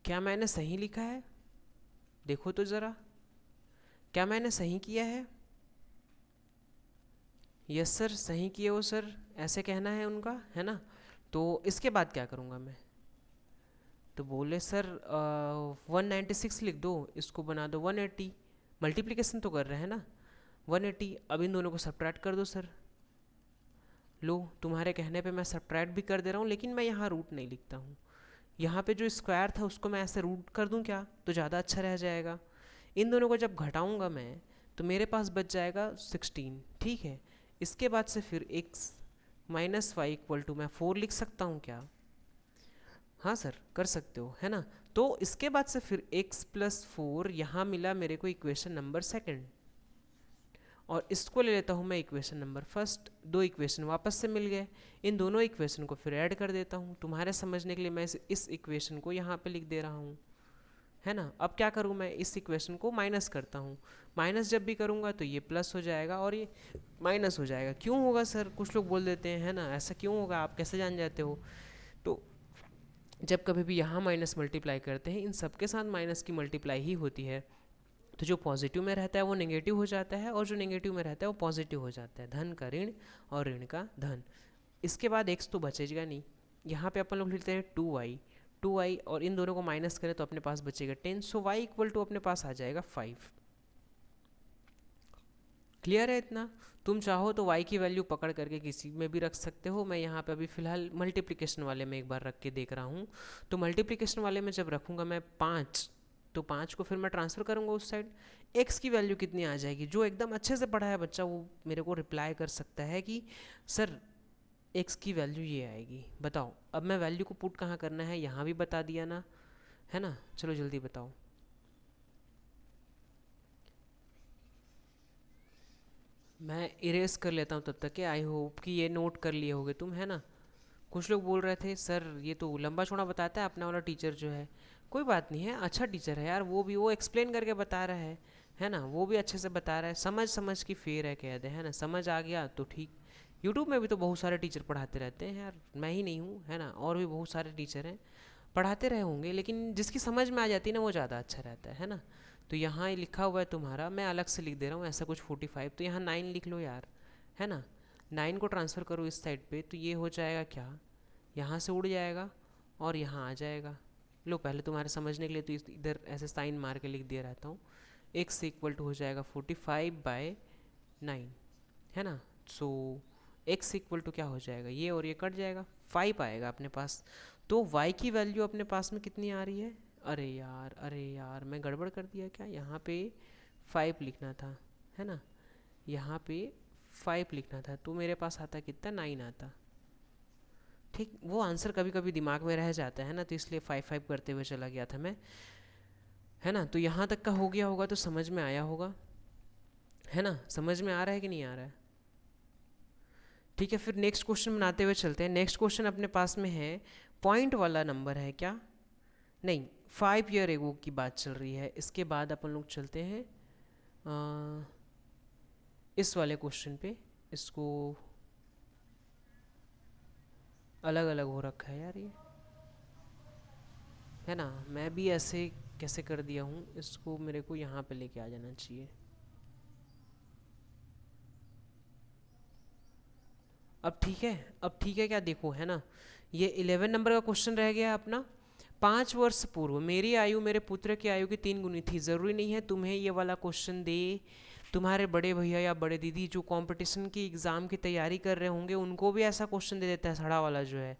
क्या मैंने सही लिखा है, देखो तो ज़रा, क्या मैंने सही किया है। यस सर सही किए हो सर, ऐसे कहना है उनका, है ना। तो इसके बाद क्या करूँगा मैं, तो बोले सर 196 लिख दो, इसको बना दो 180, मल्टीप्लिकेशन तो कर रहे हैं ना 180। अब इन दोनों को सब्ट्रैक्ट कर दो सर, लो तुम्हारे कहने पे मैं सब्ट्रैक्ट भी कर दे रहा हूँ, लेकिन मैं यहाँ रूट नहीं लिखता हूँ, यहाँ पे जो स्क्वायर था उसको मैं ऐसे रूट कर दूँ क्या, तो ज़्यादा अच्छा रह जाएगा। इन दोनों को जब घटाऊँगा मैं, तो मेरे पास बच जाएगा 16, ठीक है। इसके बाद से फिर x minus y equal to मैं 4 लिख सकता हूँ क्या, हाँ सर कर सकते हो, है ना। तो इसके बाद से फिर x+4 यहाँ मिला मेरे को इक्वेशन नंबर सेकंड, और इसको ले लेता हूँ मैं इक्वेशन नंबर फर्स्ट। दो इक्वेशन वापस से मिल गए, इन दोनों इक्वेशन को फिर ऐड कर देता हूँ। तुम्हारे समझने के लिए मैं इस इक्वेशन को यहाँ पे लिख दे रहा हूँ, है ना। अब क्या करूँ मैं, इस इक्वेशन को माइनस करता हूँ। माइनस जब भी करूँगा तो ये प्लस हो जाएगा और ये माइनस हो जाएगा। क्यों होगा सर, कुछ लोग बोल देते हैं, है ना, ऐसा क्यों होगा, आप कैसे जान जाते हो। तो जब कभी भी यहाँ माइनस मल्टीप्लाई करते हैं, इन सब के साथ माइनस की मल्टीप्लाई ही होती है। तो जो पॉजिटिव में रहता है वो नेगेटिव हो जाता है, और जो नेगेटिव में रहता है वो पॉजिटिव हो जाता है। धन का ऋण और ऋण का धन। इसके बाद एक्स तो बचेगा नहीं, यहाँ पे अपन लोग लिखते हैं 2y, और इन दोनों को माइनस करें तो अपने पास बचेगा 10। सो y इक्वल टू अपने पास आ जाएगा 5। क्लियर है इतना। तुम चाहो तो y की वैल्यू पकड़ करके किसी में भी रख सकते हो। मैं यहाँ पे अभी फ़िलहाल मल्टीप्लिकेशन वाले में एक बार रख के देख रहा हूँ। तो मल्टीप्लिकेशन वाले में जब रखूँगा मैं 5, तो 5 को फिर मैं ट्रांसफ़र करूँगा उस साइड। x की वैल्यू कितनी आ जाएगी, जो एकदम अच्छे से पढ़ा है बच्चा वो मेरे को रिप्लाई कर सकता है कि सर x की वैल्यू ये आएगी। बताओ अब मैं वैल्यू को पुट कहाँ करना है, यहाँ भी बता दिया ना, है ना। चलो जल्दी बताओ। मैं इरेज कर लेता हूँ तब तक के, आई होप कि ये नोट कर लिए होगे तुम, है ना। कुछ लोग बोल रहे थे सर ये तो लंबा चौड़ा बताता है अपना वाला टीचर जो है। कोई बात नहीं है, अच्छा टीचर है यार, वो एक्सप्लेन करके बता रहा है ना, वो भी अच्छे से बता रहा है। समझ समझ की फेर है कह दे, है ना, समझ आ गया तो ठीक। यूट्यूब में भी तो बहुत सारे टीचर पढ़ाते रहते हैं यार, मैं ही नहीं हूँ, है ना, और भी बहुत सारे टीचर हैं, पढ़ाते रहे होंगे, लेकिन जिसकी समझ में आ जाती है ना वो ज़्यादा अच्छा रहता है ना। तो यहाँ ये लिखा हुआ है तुम्हारा, मैं अलग से लिख दे रहा हूँ ऐसा कुछ 45, तो यहाँ 9 लिख लो यार, है ना। 9 को ट्रांसफ़र करो इस साइड पे, तो ये हो जाएगा क्या, यहाँ से उड़ जाएगा और यहाँ आ जाएगा। लो पहले तुम्हारे समझने के लिए तो इधर ऐसे साइन मार के लिख दिया रहता हूँ। x इक्वल टू हो जाएगा 45/9, है ना। सो x इक्वल टू क्या हो जाएगा, ये और ये कट जाएगा, 5 आएगा अपने पास। तो y की वैल्यू अपने पास में कितनी आ रही है, अरे यार मैं गड़बड़ कर दिया क्या, यहाँ पे 5 लिखना था, है ना, यहाँ पे 5 लिखना था, तो मेरे पास आता कितना, 9 आता। ठीक, वो आंसर कभी कभी दिमाग में रह जाता है ना, तो इसलिए 5 करते हुए चला गया था मैं, है ना। तो यहाँ तक का हो गया होगा तो समझ में आया होगा, है ना, समझ में आ रहा है कि नहीं आ रहा है। ठीक है, फिर नेक्स्ट क्वेश्चन बनाते हुए चलते हैं। नेक्स्ट क्वेश्चन अपने पास में है, पॉइंट वाला नंबर है क्या, नहीं 5 ईयर एगो की बात चल रही है। इसके बाद अपन लोग चलते हैं इस वाले क्वेश्चन पे। इसको अलग अलग हो रखा है यार ये, है ना, मैं भी ऐसे कैसे कर दिया हूँ, इसको मेरे को यहाँ पे लेके आ जाना चाहिए। अब ठीक है, अब ठीक है क्या, देखो है ना, ये 11 नंबर का क्वेश्चन रह गया अपना। 5 वर्ष पूर्व मेरी आयु मेरे पुत्र की आयु की 3 गुनी थी। ज़रूरी नहीं है तुम्हें ये वाला क्वेश्चन दे, तुम्हारे बड़े भैया या बड़े दीदी जो कंपटीशन की एग्ज़ाम की तैयारी कर रहे होंगे उनको भी ऐसा क्वेश्चन दे देता है सड़ा वाला जो है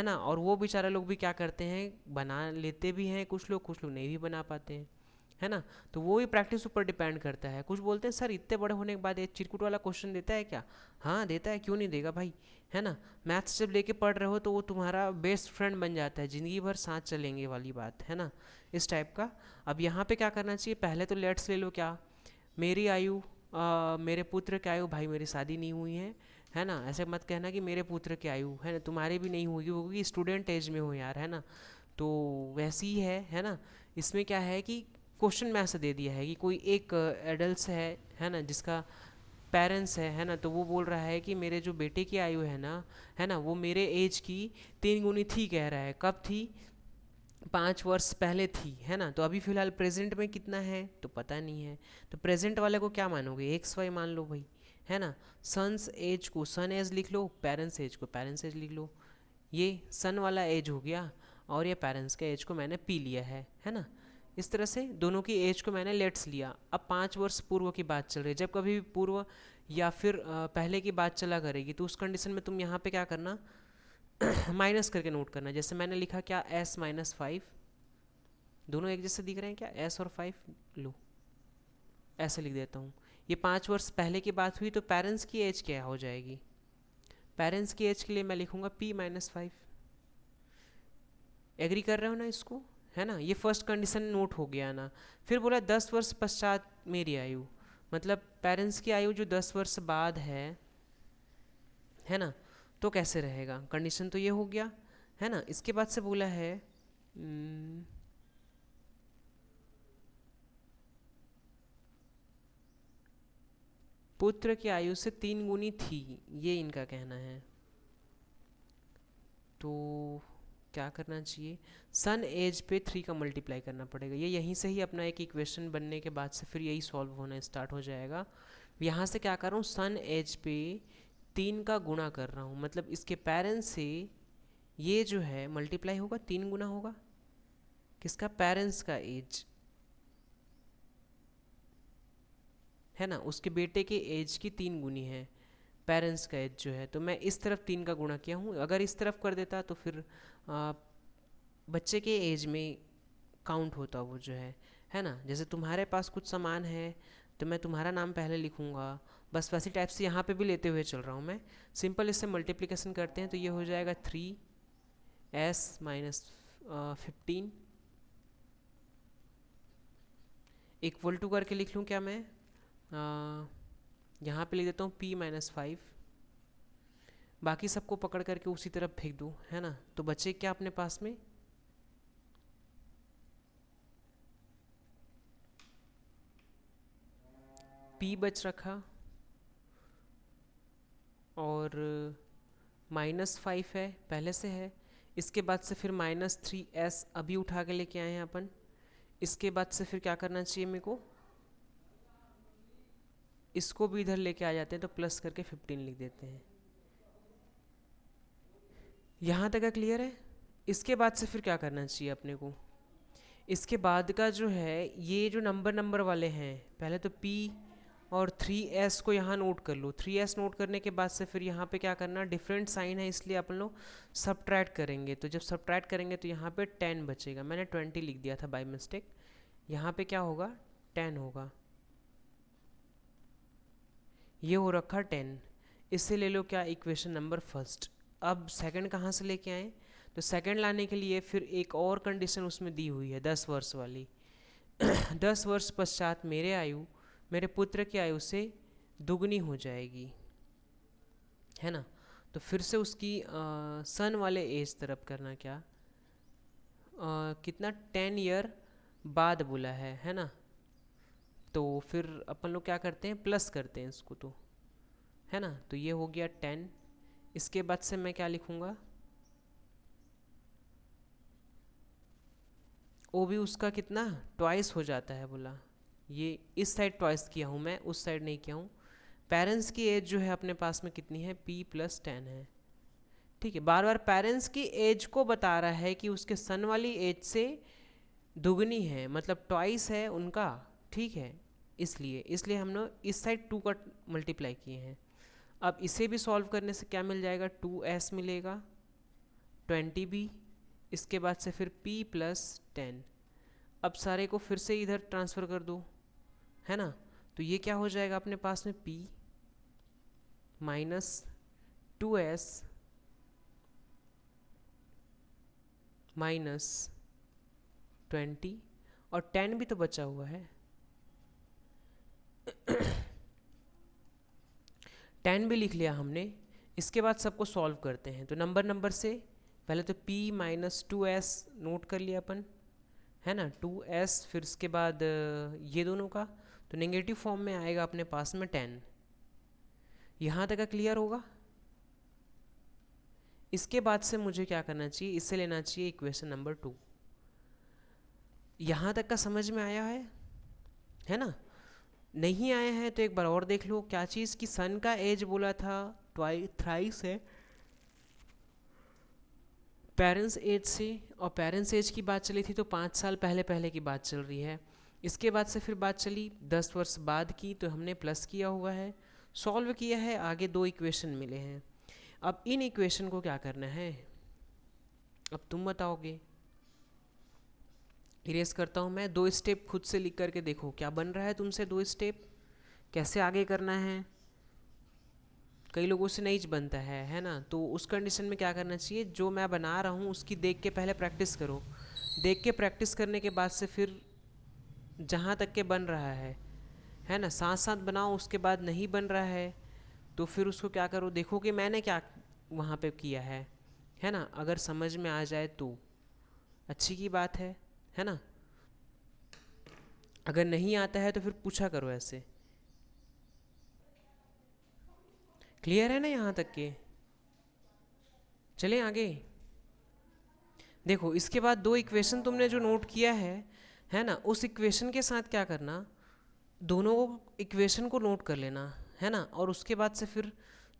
ना। और वो बेचारे लोग भी क्या करते हैं, बना लेते भी हैं कुछ लोग नहीं भी बना पाते हैं, है ना। तो वो ही प्रैक्टिस ऊपर डिपेंड करता है। कुछ बोलते हैं सर इतने बड़े होने के बाद ये चिरकुट वाला क्वेश्चन देता है क्या, हाँ देता है, क्यों नहीं देगा भाई, है ना। मैथ्स जब लेके पढ़ रहे हो तो वो तुम्हारा बेस्ट फ्रेंड बन जाता है, ज़िंदगी भर साथ चलेंगे वाली बात, है ना, इस टाइप का। अब यहाँ पे क्या करना चाहिए, पहले तो लेट्स ले लो क्या, मेरी आयु मेरे पुत्र की आयु, भाई मेरी शादी नहीं हुई है ना। ऐसे मत कहना कि मेरे पुत्र की आयु, है ना, तुम्हारी भी नहीं होगी, वो क्योंकि स्टूडेंट एज में हो यार, है ना। तो वैसी ही है ना। इसमें क्या है कि क्वेश्चन में ऐसा दे दिया है कि कोई एक एडल्ट है ना, जिसका पेरेंट्स है ना, तो वो बोल रहा है कि मेरे जो बेटे की आयु है ना, वो मेरे एज की 3 गुनी थी, कह रहा है। कब थी, 5 वर्ष पहले थी, है ना। तो अभी फ़िलहाल प्रेजेंट में कितना है तो पता नहीं है, तो प्रेजेंट वाले को क्या मानोगे, XY मान लो भाई, है ना। सन्स एज को सन एज लिख लो, पेरेंट्स एज को पेरेंट्स एज लिख लो। ये सन वाला एज हो गया और ये पेरेंट्स के एज को मैंने पी लिया है ना। इस तरह से दोनों की एज को मैंने लेट्स लिया। अब 5 वर्ष पूर्व की बात चल रही है, जब कभी भी पूर्व या फिर पहले की बात चला करेगी तो उस कंडीशन में तुम यहाँ पे क्या करना, माइनस करके नोट करना। जैसे मैंने लिखा क्या, S-5, दोनों एक जैसे दिख रहे हैं क्या, S और 5, लो ऐसे लिख देता हूँ। ये 5 वर्ष पहले की बात हुई, तो पेरेंट्स की एज क्या हो जाएगी, पेरेंट्स की एज के लिए मैं लिखूँगा P-5। एग्री कर रहे हो ना इसको, है ना, ये फर्स्ट कंडीशन नोट हो गया ना। फिर बोला 10 वर्ष पश्चात मेरी आयु, मतलब पेरेंट्स की आयु जो 10 वर्ष बाद है ना, तो कैसे रहेगा, कंडीशन तो ये हो गया, है ना। इसके बाद से बोला है पुत्र की आयु से 3 गुनी थी, ये इनका कहना है। तो क्या करना चाहिए, सन एज पे 3 का मल्टीप्लाई करना पड़ेगा। ये यहीं से ही अपना एक इक्वेशन बनने के बाद से फिर यही सॉल्व होना स्टार्ट हो जाएगा। यहाँ से क्या कर रहा हूँ, सन एज पे 3 का गुणा कर रहा हूँ, मतलब इसके पेरेंट्स से ये जो है मल्टीप्लाई होगा, 3 गुना होगा किसका, पेरेंट्स का एज, है ना, उसके बेटे के एज की 3 गुनी है पेरेंट्स का एज जो है। तो मैं इस तरफ 3 का गुणा किया हूँ, अगर इस तरफ कर देता तो फिर बच्चे के एज में काउंट होता वो जो है ना। जैसे तुम्हारे पास कुछ सामान है तो मैं तुम्हारा नाम पहले लिखूँगा, बस वैसी टाइप से यहाँ पे भी लेते हुए चल रहा हूँ मैं। सिंपल इससे मल्टीप्लिकेशन करते हैं तो ये हो जाएगा 3s माइनस 15 इक्वल टू करके लिख लूँ क्या मैं, यहाँ पे लिख देता हूँ p माइनस 5, बाकी सबको पकड़ करके उसी तरफ फेंक दूँ, है ना। तो बचे क्या अपने पास में, p बच रखा और -5 है पहले से है। इसके बाद से फिर -3s अभी उठा के लेके आए हैं अपन। इसके बाद से फिर क्या करना चाहिए मेरे को, इसको भी इधर लेके आ जाते हैं तो प्लस करके 15 लिख देते हैं। यहाँ तक का क्लियर है। इसके बाद से फिर क्या करना चाहिए अपने को, इसके बाद का जो है ये जो नंबर वाले हैं, पहले तो p और 3s को यहाँ नोट कर लो। 3s नोट करने के बाद से फिर यहाँ पे क्या करना, डिफरेंट साइन है इसलिए अपन लोग सब्ट्रैक्ट करेंगे। तो जब सब्ट्रैक्ट करेंगे तो यहाँ पे 10 बचेगा, मैंने 20 लिख दिया था बाय मिस्टेक, यहाँ पे क्या होगा 10 होगा, ये हो रखा 10। इससे ले लो क्या, इक्वेशन नंबर फर्स्ट। अब सेकंड कहाँ से लेके आए, तो सेकंड लाने के लिए फिर एक और कंडीशन उसमें दी हुई है 10 वर्ष वाली। 10 वर्ष पश्चात मेरे पुत्र की आयु से दुगनी हो जाएगी, है ना। तो फिर से उसकी सन वाले एज तरफ करना, क्या कितना 10 ईयर बाद बोला है ना। तो फिर अपन लोग क्या करते हैं, प्लस करते हैं इसको, तो है ना। तो ये हो गया 10। इसके बाद से मैं क्या लिखूँगा, वो भी उसका कितना ट्वाइस हो जाता है बोला। ये इस साइड ट्वाइस किया हूँ मैं, उस साइड नहीं किया हूँ। पेरेंट्स की एज जो है अपने पास में कितनी है, p+10 है, ठीक है। बार बार पेरेंट्स की एज को बता रहा है कि उसके सन वाली एज से दुगनी है, मतलब ट्वाइस है उनका, ठीक है। इसलिए हम लोग इस साइड 2 का मल्टीप्लाई किए हैं। अब इसे भी सॉल्व करने से क्या मिल जाएगा, 2s मिलेगा, 20 भी, इसके बाद से फिर p+10। अब सारे को फिर से इधर ट्रांसफ़र कर दो, है ना। तो ये क्या हो जाएगा अपने पास में, p माइनस 2s माइनस 20, और 10 भी तो बचा हुआ है 10 भी लिख लिया हमने। इसके बाद सबको सॉल्व करते हैं, तो नंबर से पहले तो p माइनस 2s नोट कर लिया अपन, है ना, 2s, फिर इसके बाद ये दोनों का, तो नेगेटिव फॉर्म में आएगा अपने पास में 10। यहाँ तक का क्लियर होगा। इसके बाद से मुझे क्या करना चाहिए, इससे लेना चाहिए इक्वेशन नंबर 2। यहाँ तक का समझ में आया है ना। नहीं आया है तो एक बार और देख लो, क्या चीज़ की सन का एज बोला था थ्राइस है पेरेंट्स एज से, और पेरेंट्स एज की बात चली थी तो 5 साल पहले की बात चल रही है। इसके बाद से फिर बात चली 10 वर्ष बाद की, तो हमने प्लस किया हुआ है, सॉल्व किया है, आगे 2 इक्वेशन मिले हैं। अब इन इक्वेशन को क्या करना है, अब तुम बताओगे। इरेज करता हूँ मैं, 2 स्टेप खुद से लिख करके देखो क्या बन रहा है तुमसे, 2 स्टेप कैसे आगे करना है। कई लोगों से नहीं बनता है ना। तो उस कंडीशन में क्या करना चाहिए, जो मैं बना रहा हूँ उसकी देख के पहले प्रैक्टिस करो, देख के प्रैक्टिस करने के बाद से फिर जहाँ तक के बन रहा है ना, साथ साथ बनाओ, उसके बाद नहीं बन रहा है तो फिर उसको क्या करो, देखो कि मैंने क्या वहाँ पे किया है ना। अगर समझ में आ जाए तो अच्छी की बात है ना। अगर नहीं आता है तो फिर पूछा करो ऐसे। क्लियर है ना यहाँ तक के? चलें आगे। देखो इसके बाद दो इक्वेशन तुमने जो नोट किया है ना, उस इक्वेशन के साथ क्या करना, दोनों इक्वेशन को नोट कर लेना, है ना। और उसके बाद से फिर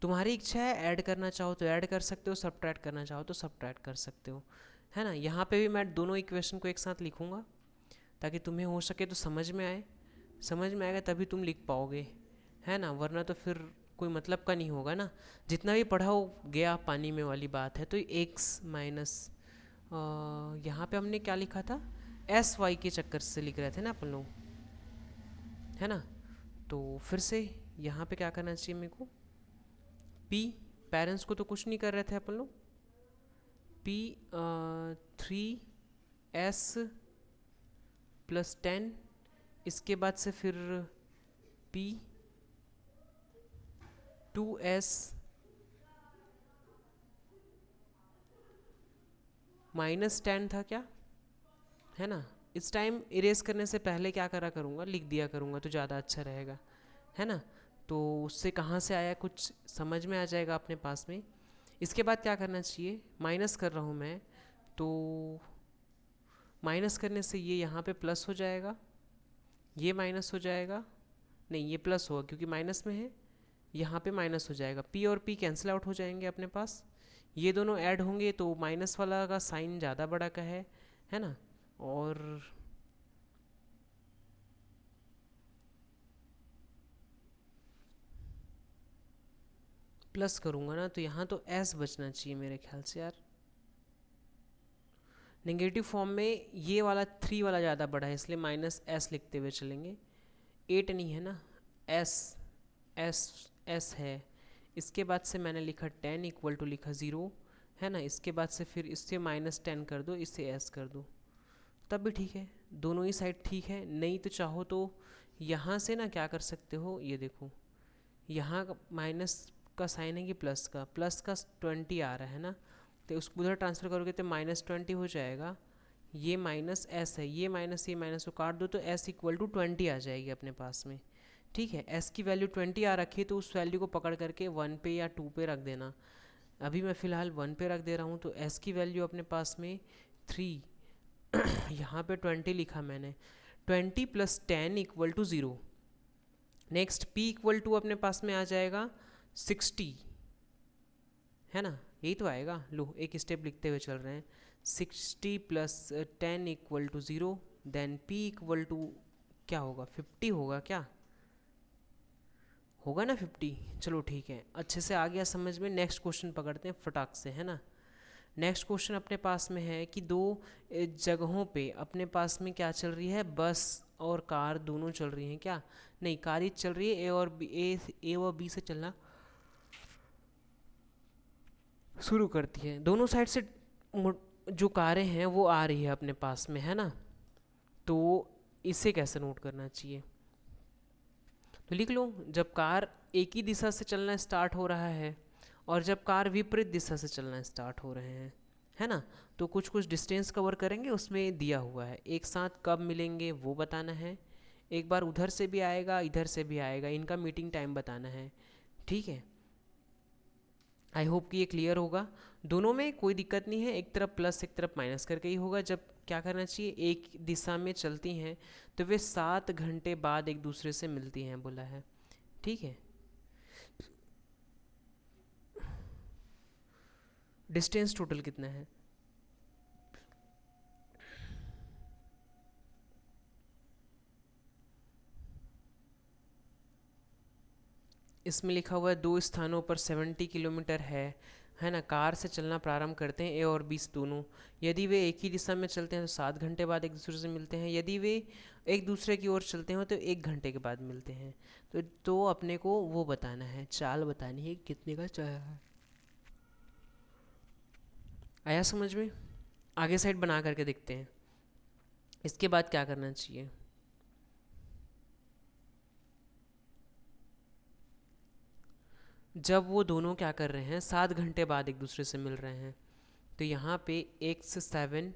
तुम्हारी इच्छा है, ऐड करना चाहो तो ऐड कर सकते हो, सब्ट्रैक्ट करना चाहो तो सब्ट्रैक्ट कर सकते हो, है ना। यहाँ पे भी मैं दोनों इक्वेशन को एक साथ लिखूँगा ताकि तुम्हें हो सके तो समझ में आए, समझ में आएगा तभी तुम लिख पाओगे, है ना। वरना तो फिर कोई मतलब का नहीं होगा ना, जितना भी पढ़ा हो गया पानी में वाली बात है। तो एक्स माइनस, यहाँ पे हमने क्या लिखा था, एस वाई के चक्कर से लिख रहे थे ना अपन लोग, है ना। तो फिर से यहाँ पे क्या करना चाहिए मेरे को, पी, पेरेंट्स को तो कुछ नहीं कर रहे थे अपन लोग, पी 3s प्लस 10, इसके बाद से फिर पी 2s माइनस 10 था क्या, है ना। इस टाइम इरेज करने से पहले क्या करा करूँगा, लिख दिया करूँगा तो ज़्यादा अच्छा रहेगा, है ना। तो उससे कहाँ से आया कुछ समझ में आ जाएगा अपने पास में। इसके बाद क्या करना चाहिए, माइनस कर रहा हूँ मैं, तो माइनस करने से ये यहाँ पे प्लस हो जाएगा, ये माइनस हो जाएगा, नहीं ये प्लस होगा क्योंकि माइनस में है, यहाँ पे माइनस हो जाएगा, p और p कैंसिल आउट हो जाएंगे अपने पास, ये दोनों ऐड होंगे तो माइनस वाला का साइन ज़्यादा बड़ा का है ना। और प्लस करूँगा ना तो यहाँ तो s बचना चाहिए मेरे ख्याल से यार। नेगेटिव फॉर्म में ये वाला 3 वाला ज़्यादा बड़ा है इसलिए माइनस s लिखते हुए चलेंगे, 8 नहीं है ना, s s s है। इसके बाद से मैंने लिखा 10 इक्वल टू लिखा 0, है ना। इसके बाद से फिर इससे -10 कर दो, इससे s कर दो, तब भी ठीक है, दोनों ही साइड ठीक है। नहीं तो चाहो तो यहाँ से ना क्या कर सकते हो, ये देखो यहाँ माइनस का साइन है कि प्लस का 20 आ रहा है ना, तो उसको उधर ट्रांसफ़र करोगे तो -20 हो जाएगा। ये माइनस एस है, ये माइनस को काट दो तो s इक्वल टू 20 आ जाएगी अपने पास में, ठीक है। s की वैल्यू 20 आ रखी है तो उस वैल्यू को पकड़ करके 1 पे या 2 पे रख देना। अभी मैं फ़िलहाल 1 पे रख दे रहा हूँ तो s की वैल्यू अपने पास में 3 यहाँ पे 20 लिखा मैंने, 20 plus 10 equal to 0। Next p equal to अपने पास में आ जाएगा 60, है ना, यही तो आएगा। लो एक स्टेप लिखते हुए चल रहे हैं, 60 plus 10 equal to 0, then p equal to क्या होगा, 50 होगा क्या, होगा ना 50। चलो ठीक है, अच्छे से आ गया समझ में। नेक्स्ट क्वेश्चन पकड़ते हैं फटाक से, है ना। नेक्स्ट क्वेश्चन अपने पास में है कि दो जगहों पे अपने पास में क्या चल रही है, बस और कार दोनों चल रही हैं क्या, नहीं कार ही चल रही है, ए और बी, ए और बी से चलना शुरू करती है, दोनों साइड से जो कारें हैं वो आ रही है अपने पास में, है ना। तो इसे कैसे नोट करना चाहिए, तो लिख लो, जब कार एक ही दिशा से चलना स्टार्ट हो रहा है और जब कार विपरीत दिशा से चलना स्टार्ट हो रहे हैं, है ना, तो कुछ कुछ डिस्टेंस कवर करेंगे, उसमें दिया हुआ है एक साथ कब मिलेंगे वो बताना है, एक बार उधर से भी आएगा इधर से भी आएगा, इनका मीटिंग टाइम बताना है, ठीक है। आई होप कि ये क्लियर होगा, दोनों में कोई दिक्कत नहीं है, एक तरफ प्लस एक तरफ माइनस करके ही होगा। जब क्या करना चाहिए, एक दिशा में चलती हैं तो वे 7 घंटे बाद एक दूसरे से मिलती हैं बोला है, ठीक है। डिस्टेंस टोटल कितना है, इसमें लिखा हुआ है दो स्थानों पर 70 किलोमीटर है ना। कार से चलना प्रारंभ करते हैं ए और बी दोनों, यदि वे एक ही दिशा में चलते हैं तो 7 घंटे बाद एक दूसरे से मिलते हैं, यदि वे एक दूसरे की ओर चलते हो तो 1 घंटे के बाद मिलते हैं। तो अपने को वो बताना है, चाल बतानी है कितने का चल रहा है। आया समझ में, आगे साइड बना करके देखते हैं। इसके बाद क्या करना चाहिए, जब वो दोनों क्या कर रहे हैं 7 घंटे बाद एक दूसरे से मिल रहे हैं, तो यहाँ पे x7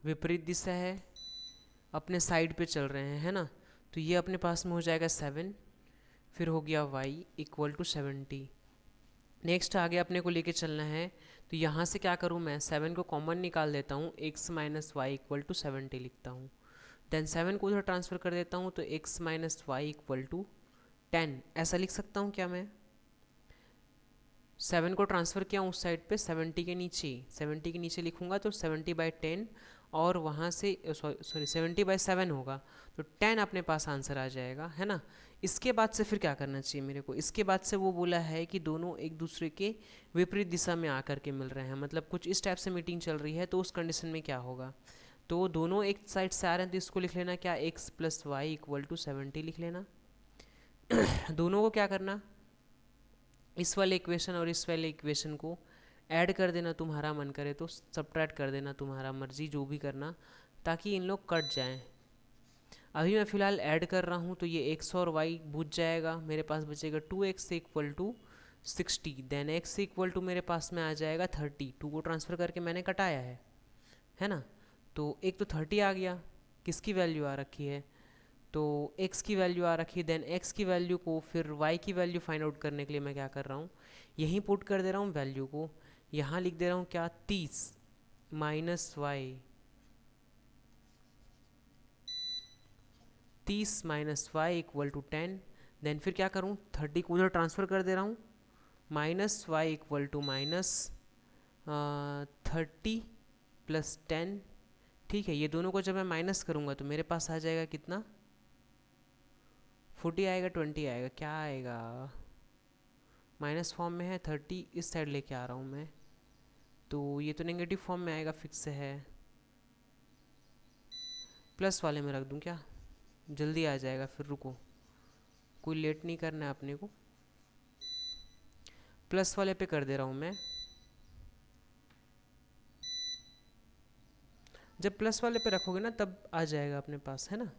विपरीत दिशा है, अपने साइड पे चल रहे हैं, है ना। तो ये अपने पास में हो जाएगा 7, फिर हो गया y इक्वल टू 70। नेक्स्ट आगे अपने को लेके चलना है, तो यहाँ से क्या करूँ मैं, 7 को कॉमन निकाल देता हूँ, x minus y equal to 70 लिखता हूँ। देन 7 को उधर ट्रांसफ़र कर देता हूँ, तो x minus y equal to 10 ऐसा लिख सकता हूँ क्या मैं। 7 को ट्रांसफ़र किया उस साइड पे 70 के नीचे, 70 के नीचे लिखूँगा तो 70/10, और वहाँ से सॉरी 70/7 होगा, तो 10 अपने पास आंसर आ जाएगा, है ना। इसके बाद से फिर क्या करना चाहिए मेरे को, इसके बाद से वो बोला है कि दोनों एक दूसरे के विपरीत दिशा में आकर के मिल रहे हैं, मतलब कुछ इस टाइप से मीटिंग चल रही है, तो उस कंडीशन में क्या होगा, तो दोनों एक साइड से आ रहे हैं, तो इसको लिख लेना क्या, x plus y equal to 70 लिख लेना। दोनों को क्या करना, इस वाले इक्वेशन और इस वाले इक्वेशन को ऐड कर देना, तुम्हारा मन करे तो सब्ट्रैक्ट कर देना, तुम्हारा मर्जी जो भी करना, ताकि इन लोग कट जाएं। अभी मैं फ़िलहाल ऐड कर रहा हूँ, तो ये x और y बुझ जाएगा, मेरे पास बचेगा 2x equal to 60, then x equal to मेरे पास में आ जाएगा 30, 2 को ट्रांसफ़र करके मैंने कटाया है ना। तो एक तो 30 आ गया, किसकी वैल्यू आ रखी है, तो x की वैल्यू आ रखी है, देन x की वैल्यू को फिर y की वैल्यू फाइंड आउट करने के लिए मैं क्या कर रहा हूँ, यहीं पुट कर दे रहा हूँ वैल्यू को, यहाँ लिख दे रहा हूँ क्या, 30 minus y, 30 minus y equal to 10, then फिर क्या करूँ, 30 को उधर ट्रांसफ़र कर दे रहा हूँ, minus y equal to minus 30 plus 10, ठीक है। ये दोनों को जब मैं माइनस करूँगा तो मेरे पास आ जाएगा कितना, 40 आएगा, 20 आएगा, क्या आएगा, माइनस फॉर्म में है, 30 इस साइड लेके आ रहा हूँ मैं, तो ये तो नेगेटिव फॉर्म में आएगा, फिक्स है, प्लस वाले में रख दूँ क्या, जल्दी आ जाएगा, फिर रुको, कोई लेट नहीं करना है अपने को, प्लस वाले पे कर दे रहा हूँ मैं। जब प्लस वाले पे रखोगे ना तब आ जाएगा अपने पास, है ना।